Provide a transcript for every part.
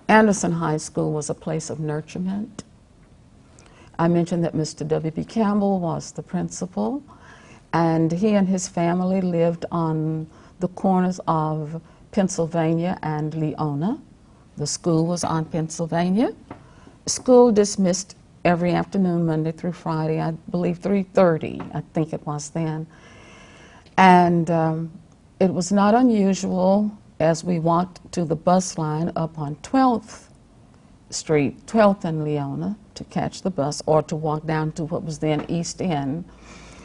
Anderson High School was a place of nurturement. I mentioned that Mr. W.B. Campbell was the principal, and he and his family lived on the corners of Pennsylvania and Leona. The school was on Pennsylvania. School dismissed every afternoon, Monday through Friday, I believe 3:30, I think it was then. And it was not unusual as we walked to the bus line up on 12th Street, 12th and Leona, to catch the bus or to walk down to what was then East End.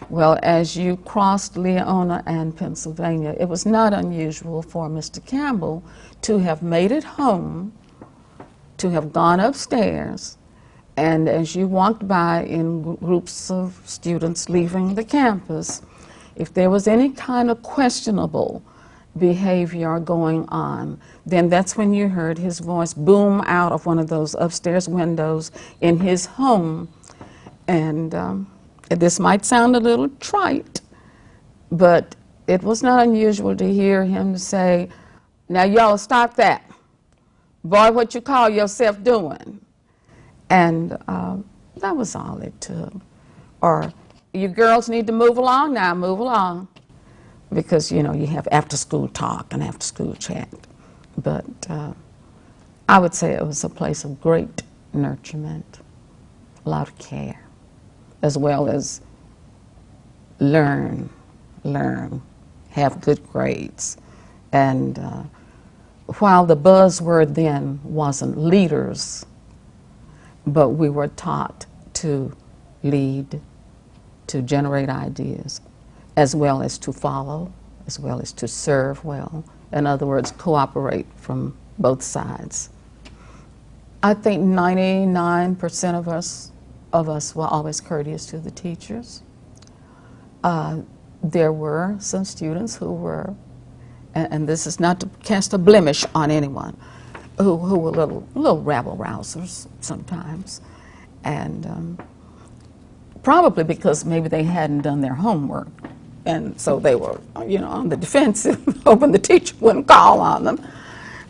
Well, as you crossed Leona and Pennsylvania, it was not unusual for Mr. Campbell to have made it home, to have gone upstairs, and as you walked by in groups of students leaving the campus, if there was any kind of questionable behavior going on, then that's when you heard his voice boom out of one of those upstairs windows in his home. And this might sound a little trite, but it was not unusual to hear him say, "Now y'all stop that. Boy, what you call yourself doing?" And that was all it took. Or, "You girls need to move along now, move along." Because, you know, you have after-school talk and after-school chat. But I would say it was a place of great nurturement, a lot of care, as well as learn, have good grades. And while the buzzword then wasn't leaders, but we were taught to lead, to generate ideas, as well as to follow, as well as to serve well. In other words, cooperate from both sides. I think 99% of us were always courteous to the teachers. There were some students who were, and this is not to cast a blemish on anyone, who were little rabble-rousers sometimes. And probably because maybe they hadn't done their homework. And so they were, you know, on the defensive, hoping the teacher wouldn't call on them.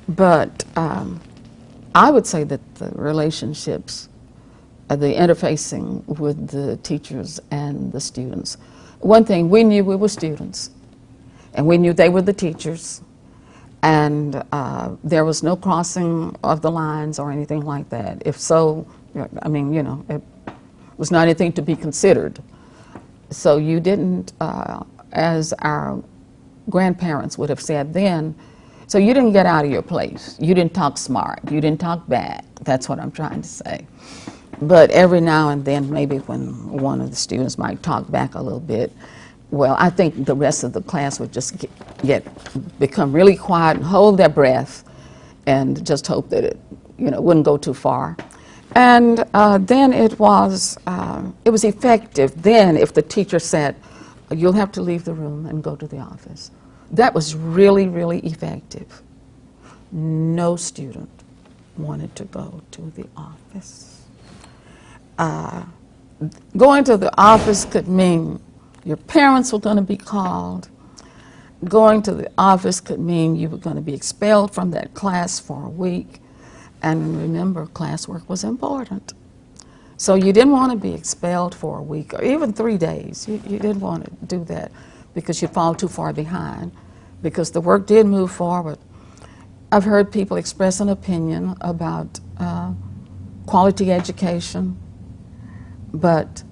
But I would say that the relationships, the interfacing with the teachers and the students, one thing, we knew we were students, and we knew they were the teachers, and there was no crossing of the lines or anything like that. If so, I mean, you know, it was not anything to be considered. So you didn't, as our grandparents would have said then, so you didn't get out of your place. You didn't talk smart. You didn't talk back. That's what I'm trying to say. But every now and then, maybe when one of the students might talk back a little bit, well, I think the rest of the class would just become really quiet and hold their breath and just hope that it, you know, wouldn't go too far. And then it was effective then if the teacher said, "You'll have to leave the room and go to the office." That was really, really effective. No student wanted to go to the office. Going to the office could mean your parents were going to be called. Going to the office could mean you were going to be expelled from that class for a week. And remember, classwork was important. So you didn't want to be expelled for a week or even 3 days. You didn't want to do that because you'd fall too far behind, because the work did move forward. I've heard people express an opinion about quality education, but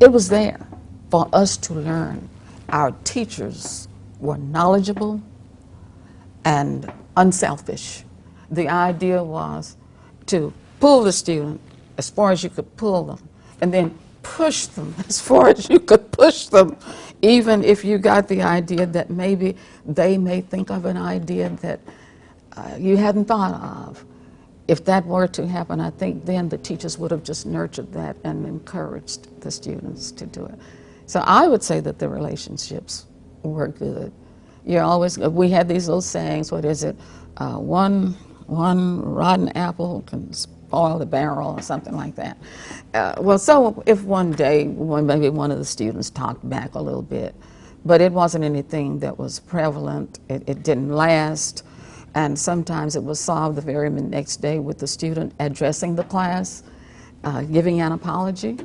it was there for us to learn. Our teachers were knowledgeable and unselfish. The idea was to pull the student as far as you could pull them, and then push them as far as you could push them, even if you got the idea that maybe they may think of an idea that you hadn't thought of. If that were to happen, I think then the teachers would have just nurtured that and encouraged the students to do it. So I would say that the relationships were good. You're always, we had these little sayings, what is it? One rotten apple can spoil the barrel or something like that. Well, so if one day, maybe one of the students talked back a little bit, but it wasn't anything that was prevalent, it didn't last. And sometimes it was solved the very next day with the student addressing the class, giving an apology,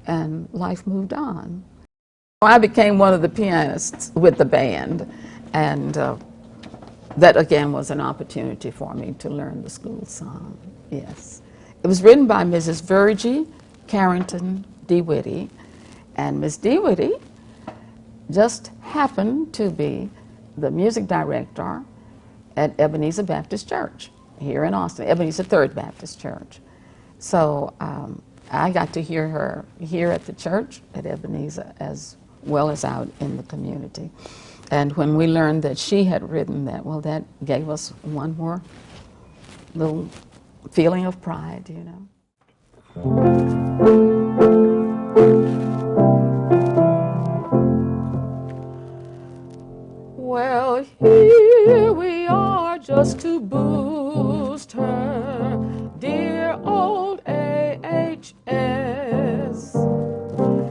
and life moved on. I became one of the pianists with the band, and that again was an opportunity for me to learn the school song, yes. It was written by Mrs. Virgie Carrington DeWitty, and Miss DeWitty just happened to be the music director at Ebenezer Baptist Church here in Austin, Ebenezer Third Baptist Church. So I got to hear her here at the church at Ebenezer as well as out in the community. And when we learned that she had written that, well, that gave us one more little feeling of pride, you know. Well, here we are just to boost her dear old AHS.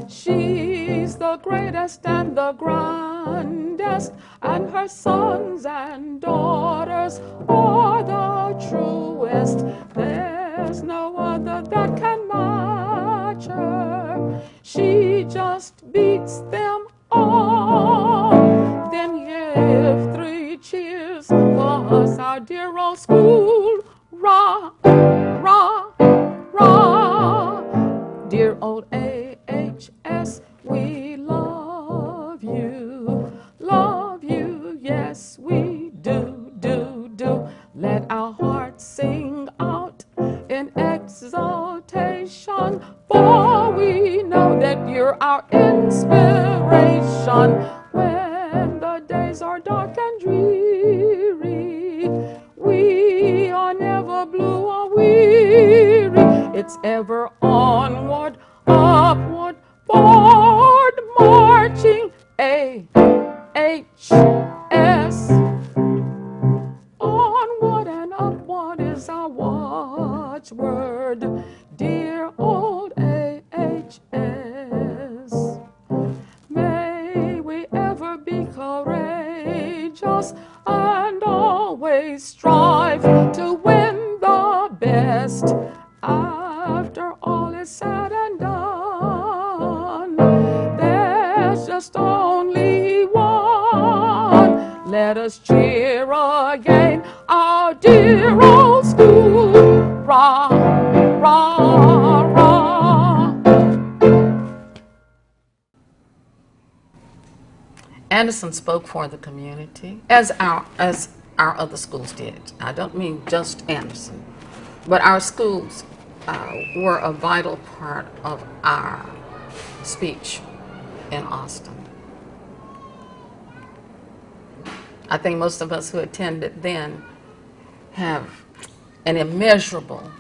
She's the greatest and the grandest, and her sons and daughters are the truest. There's no other that can match her. She just beats them all. Then give 3 cheers for us, our dear old school. Rah, rah, rah. Dear old AHS, we love you, yes we do, do, do. Let our hearts sing out in exaltation, for we know that you're our inspiration. When the days are dark and dreary, we are never blue or weary. It's ever onward, upward, forward, marching, AHS. Onward and upward is our watchword, dear old AHS. May we ever be courageous and always strive to win the best. After all is said and done, there's just only one. Let us cheer again our dear old school. Rah, rah, rah. Anderson spoke for the community, as our other schools did. I don't mean just Anderson, but our schools were a vital part of our speech in Austin. I think most of us who attended then have an immeasurable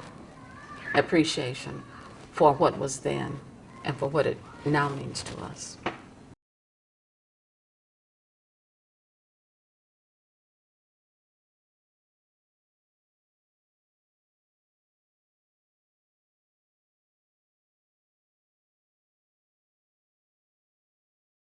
appreciation for what was then and for what it now means to us.